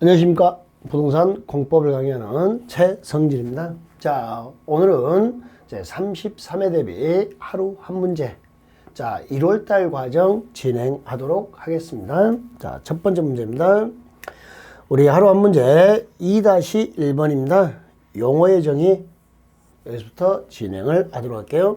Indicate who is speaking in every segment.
Speaker 1: 안녕하십니까. 부동산 공법을 강의하는 최성진입니다. 자, 오늘은 이제 33회 대비 하루 한 문제. 자, 1월달 과정 진행하도록 하겠습니다. 자, 첫 번째 문제입니다. 우리 하루 한 문제 2-1번입니다. 용어의 정의, 여기서부터 진행을 하도록 할게요.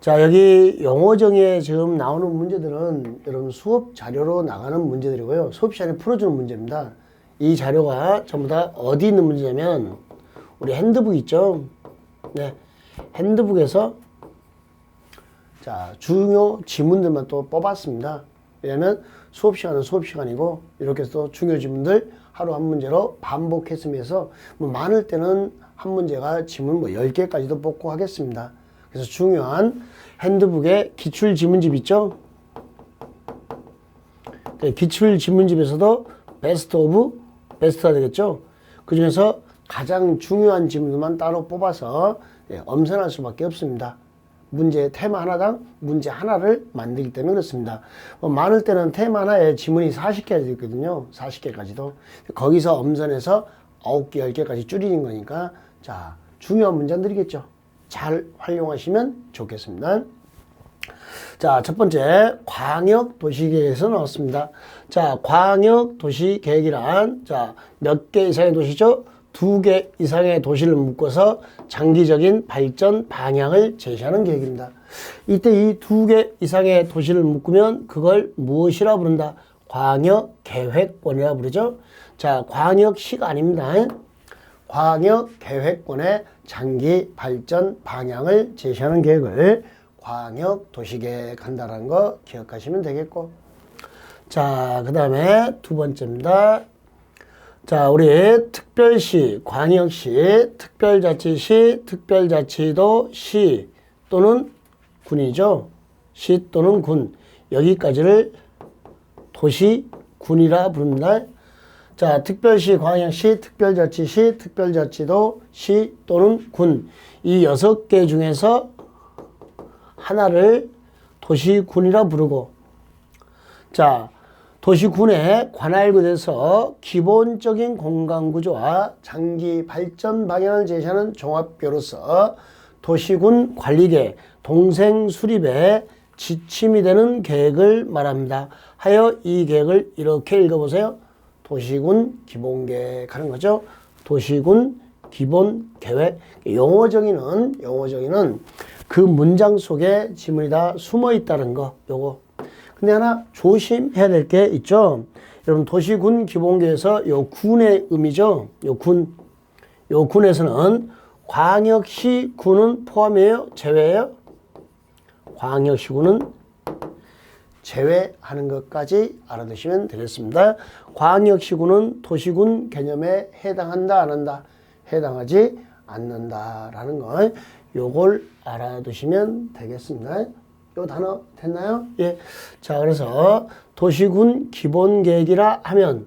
Speaker 1: 자, 여기 용어 정의에 지금 나오는 문제들은 여러분 수업 자료로 나가는 문제들이고요. 수업 시간에 풀어주는 문제입니다. 이 자료가 전부 다 어디 있는 문제냐면 우리 핸드북 있죠. 네, 핸드북에서 자 중요 지문들만 또 뽑았습니다. 왜냐면 수업 시간은 수업 시간이고 이렇게 해서 중요 지문들 하루 한 문제로 반복했으면서 뭐 많을 때는 한 문제가 지문 뭐 10개까지도 뽑고 하겠습니다. 그래서 중요한 핸드북에 기출 지문집 있죠. 네, 기출 지문집에서도 베스트 오브 베스트가 되겠죠. 그 중에서 가장 중요한 지문만 따로 뽑아서 엄선할 수밖에 없습니다. 문제 테마 하나당 문제 하나를 만들기 때문에 그렇습니다. 많을 때는 테마 하나에 지문이 40개까지 있거든요. 40개까지도. 거기서 엄선해서 9개, 10개까지 줄이는 거니까 자, 중요한 문제들이겠죠. 잘 활용하시면 좋겠습니다. 자, 첫 번째 광역도시계획에서 나왔습니다. 자, 광역도시계획이란 자, 몇 개 이상의 도시죠? 2개 이상의 도시를 묶어서 장기적인 발전 방향을 제시하는 계획입니다. 이때 이 2개 이상의 도시를 묶으면 그걸 무엇이라 부른다? 광역계획권이라 부르죠. 자, 광역시가 아닙니다. 광역계획권의 장기 발전 방향을 제시하는 계획을 광역도시계획 한다는 거 기억하시면 되겠고. 자, 그 다음에 두 번째입니다. 자, 우리 특별시, 광역시, 특별자치시, 특별자치도, 시 또는 군이죠. 시 또는 군. 여기까지를 도시군이라 부릅니다. 자, 특별시, 광역시, 특별자치시, 특별자치도, 시 또는 군. 이 6개 중에서 하나를 도시군이라 부르고, 자, 도시군의 관할구에서 기본적인 공간구조와 장기 발전 방향을 제시하는 종합교로서 도시군 관리계, 동생 수립에 지침이 되는 계획을 말합니다. 하여 이 계획을 이렇게 읽어보세요. 도시군 기본계획 하는 거죠. 도시군 기본계획. 용어 정의는 그 문장 속에 지문이 다 숨어 있다는 거, 요거. 근데 하나 조심해야 될 게 있죠. 여러분, 도시군 기본계에서 요 군의 의미죠. 요 군. 요 군에서는 광역시 군은 포함이에요? 제외예요? 광역시군은 제외하는 것까지 알아두시면 되겠습니다. 광역시군은 도시군 개념에 해당한다, 안 한다? 해당하지 않는다라는 거. 요걸 알아두시면 되겠습니다. 요 단어 됐나요? 예. 자, 그래서 도시군 기본계획이라 하면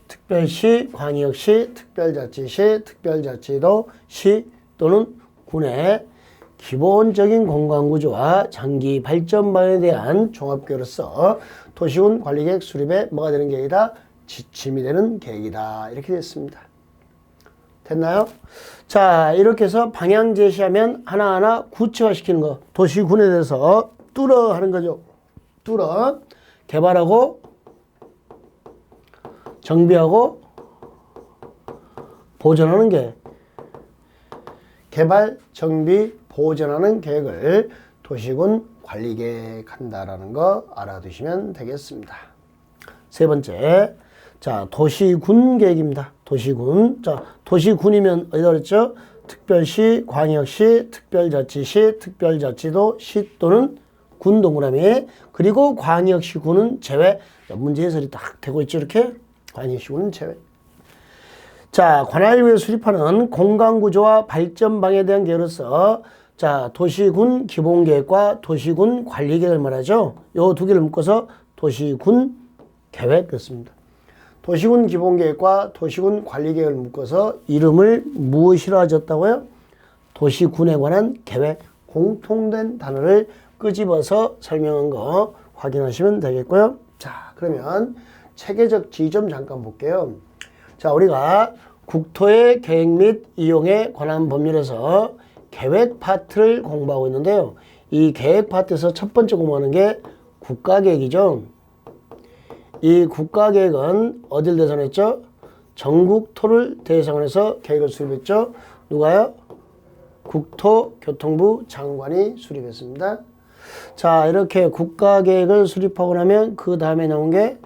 Speaker 1: 특별시, 광역시, 특별자치시, 특별자치도, 시 또는 군의 기본적인 공간구조와 장기 발전 방향에 대한 종합계획으로서 도시군 관리계획 수립에 뭐가 되는 계획이다? 지침이 되는 계획이다. 이렇게 됐습니다. 됐나요? 자, 이렇게 해서 방향 제시하면 하나하나 구체화시키는 거. 도시군에 대해서 뚫어 하는 거죠. 뚫어. 개발하고, 정비하고, 보존하는 계획. 개발, 정비, 보존하는 계획을 도시군 관리계획 한다라는 거 알아두시면 되겠습니다. 세 번째. 자, 도시군 계획입니다. 도시군. 자, 도시군이면 어디다 그랬죠? 특별시, 광역시, 특별자치시, 특별자치도, 시 또는 군 동그라미. 그리고 광역시군은 제외. 문제 해설이 딱 되고 있죠, 이렇게. 광역시군은 제외. 자, 관할구에 수립하는 공간구조와 발전 방향에 대한 계획으로서 자, 도시군 기본계획과 도시군 관리계획을 말하죠. 요 두 개를 묶어서 도시군 계획 그렇습니다. 도시군 기본계획과 도시군 관리계획을 묶어서 이름을 무엇이라 하셨다고요? 도시군에 관한 계획, 공통된 단어를 끄집어서 설명한 거 확인하시면 되겠고요. 자, 그러면 체계적 지점 잠깐 볼게요. 자, 우리가 국토의 계획 및 이용에 관한 법률에서 계획 파트를 공부하고 있는데요. 이 계획 파트에서 첫 번째 공부하는 게 국가계획이죠. 이 국가계획은 어딜 대상했죠? 전국토를 대상으로 해서 계획을 수립했죠. 누가요? 국토교통부 장관이 수립했습니다. 자, 이렇게 국가계획을 수립하고 나면 그 다음에 나온 게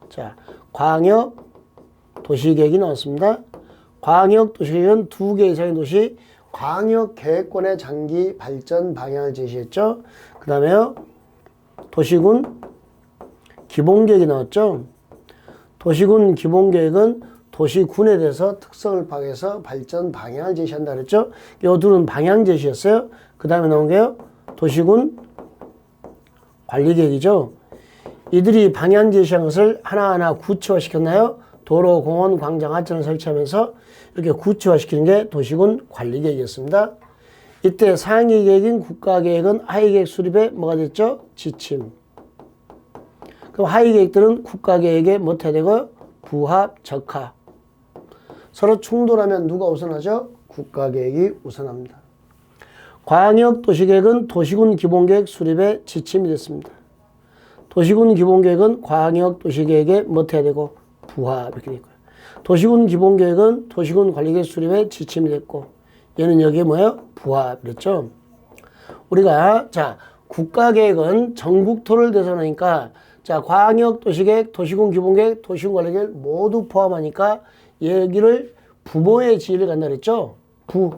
Speaker 1: 자, 광역도시계획이 나왔습니다. 광역도시계획은 2개 이상의 도시 광역계획권의 장기 발전 방향을 제시했죠. 그 다음에요, 도시군 기본계획이 나왔죠. 도시군 기본계획은 도시군에 대해서 특성을 파악해서 발전 방향을 제시한다 그랬죠. 이 둘은 방향 제시였어요. 그 다음에 나온 게요, 도시군 관리계획이죠. 이들이 방향 제시한 것을 하나하나 구체화시켰나요? 도로, 공원, 광장, 하천을 설치하면서 이렇게 구체화시키는 게 도시군 관리계획이었습니다. 이때 상위 계획인 국가계획은 하위 계획 수립에 뭐가 됐죠? 지침. 그럼 하위 계획들은 국가계획에 뭐 해야 되고요? 부합, 적합. 서로 충돌하면 누가 우선하죠? 국가계획이 우선합니다. 광역도시계획은 도시군 기본계획 수립에 지침이 됐습니다. 도시군 기본계획은 광역도시계획에 뭐 해야 되고? 부합 이렇게 되고요. 도시군 기본계획은 도시군 관리계획 수립에 지침이 됐고, 얘는 여기에 뭐예요? 부합 이랬죠. 우리가 자, 국가계획은 전국토를 대상하니까 자, 광역도시계획, 도시군 기본계획, 도시군 관리계획 모두 포함하니까 여기를 부모의 지위를 갖는다 그랬죠.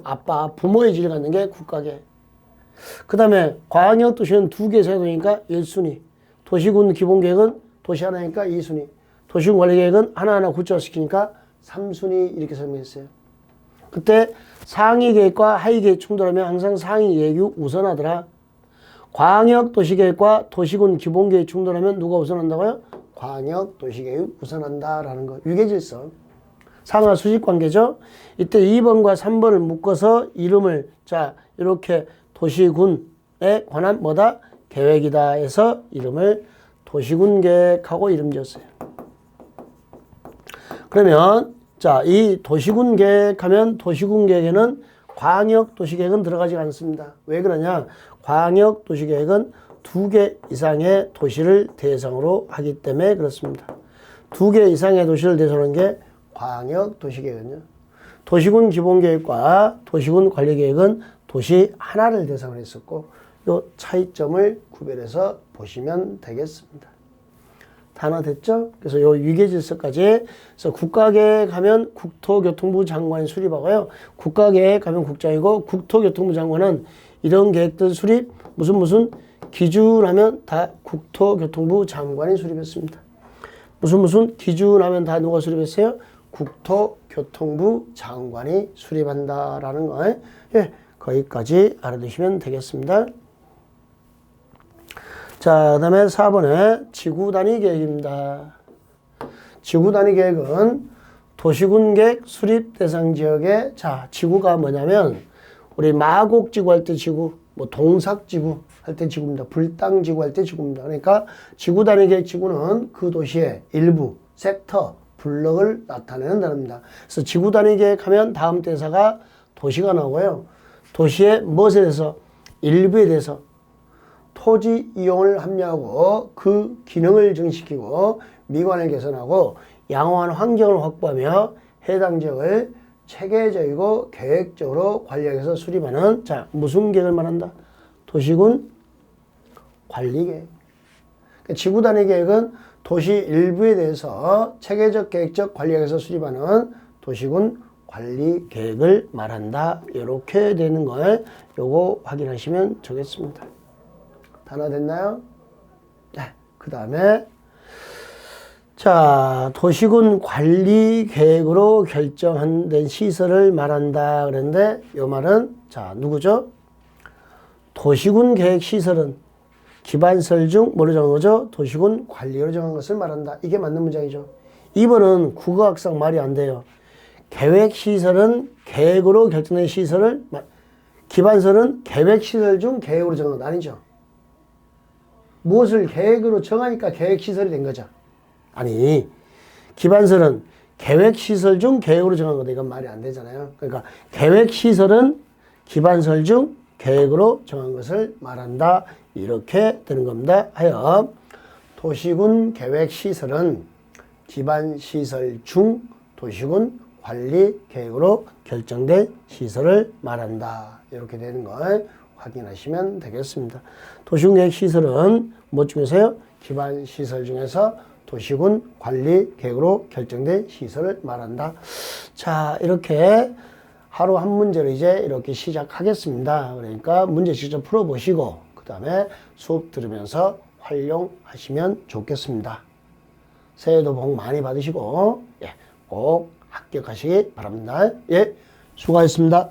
Speaker 1: 아빠, 부모의 지위를 갖는 게 국가계획. 그 다음에 광역도시는 2개 세도니까 1순위. 도시군 기본계획은 도시 하나니까 2순위. 도시군 관리계획은 하나하나 구체화시키니까 3순위 이렇게 설명했어요. 그때 상위 계획과 하위 계획 충돌하면 항상 상위 계획이 우선하더라. 광역도시계획과 도시군 기본계획 충돌하면 누가 우선한다고요? 광역도시계획이 우선한다라는 거. 유계질서. 상하 수직관계죠. 이때 2번과 3번을 묶어서 이름을 자, 이렇게 도시군에 관한 뭐다? 계획이다 해서 이름을 도시군계획하고 이름 지었어요. 그러면 자, 이 도시군계획하면 도시군계획에는 광역도시계획은 들어가지 않습니다. 왜 그러냐? 광역도시계획은 2개 이상의 도시를 대상으로 하기 때문에 그렇습니다. 2개 이상의 도시를 대상으로 하는 게 광역도시계획은요. 도시군 기본계획과 도시군 관리계획은 도시 하나를 대상으로 했었고, 이 차이점을 구별해서 보시면 되겠습니다. 단어 됐죠? 그래서 요 위계질서까지. 그래서 국가계획 하면 국토교통부 장관이 수립하고요. 국가계획 하면 국장이고, 국토교통부 장관은 이런 계획들 수립, 무슨 기준하면 다 국토교통부 장관이 수립했습니다. 무슨 기준하면 다 누가 수립했어요? 국토교통부 장관이 수립한다라는 거. 예, 거기까지 알아두시면 되겠습니다. 자, 그 다음에 4번에 지구단위 계획입니다. 지구단위 계획은 도시군계획 수립 대상 지역의 자, 지구가 뭐냐면 우리 마곡지구 할 때 지구, 뭐 동삭지구 할 때 지구입니다. 불당지구 할 때 지구입니다. 그러니까 지구단위 계획 지구는 그 도시의 일부, 섹터, 블럭을 나타내는 단어입니다. 그래서 지구단위 계획하면 다음 대사가 도시가 나오고요. 도시의 무엇에 대해서? 일부에 대해서 토지 이용을 합리화하고 그 기능을 증식시키고 미관을 개선하고 양호한 환경을 확보하며 해당 지역을 체계적이고 계획적으로 관리하기 위해서 수립하는 자, 무슨 계획을 말한다? 도시군 관리계획. 그러니까 지구단위 계획은 도시 일부에 대해서 체계적 계획적 관리하기 위해서 수립하는 도시군 관리계획을 말한다. 이렇게 되는 걸 요거 확인하시면 좋겠습니다. 단어 됐나요? 네. 그 다음에 자, 도시군 관리 계획으로 결정된 시설을 말한다 그랬는데 이 말은 자, 누구죠? 도시군 계획 시설은 기반설 중 뭐로 정한 거죠? 도시군 관리로 정한 것을 말한다. 이게 맞는 문장이죠. 2번은 국어학상 말이 안 돼요. 계획 시설은 계획으로 결정된 시설을 기반설은 계획 시설 중 계획으로 정한 것 아니죠. 무엇을 계획으로 정하니까 계획 시설이 된 거죠. 아니, 기반설은 계획시설 중 계획으로 정한 거다. 이건 말이 안 되잖아요. 그러니까 계획시설은 기반설 중 계획으로 정한 것을 말한다. 이렇게 되는 겁니다. 하여 도시군 계획시설은 기반시설 중 도시군 관리 계획으로 결정된 시설을 말한다. 이렇게 되는 걸 확인하시면 되겠습니다. 도시군 계획시설은 뭐 중에서요? 기반시설 중에서 도시군 관리 계획으로 결정된 시설을 말한다. 자, 이렇게 하루 한 문제로 이제 이렇게 시작하겠습니다. 그러니까 문제 직접 풀어보시고 그 다음에 수업 들으면서 활용하시면 좋겠습니다. 새해도 복 많이 받으시고 꼭 합격하시기 바랍니다. 예, 수고하셨습니다.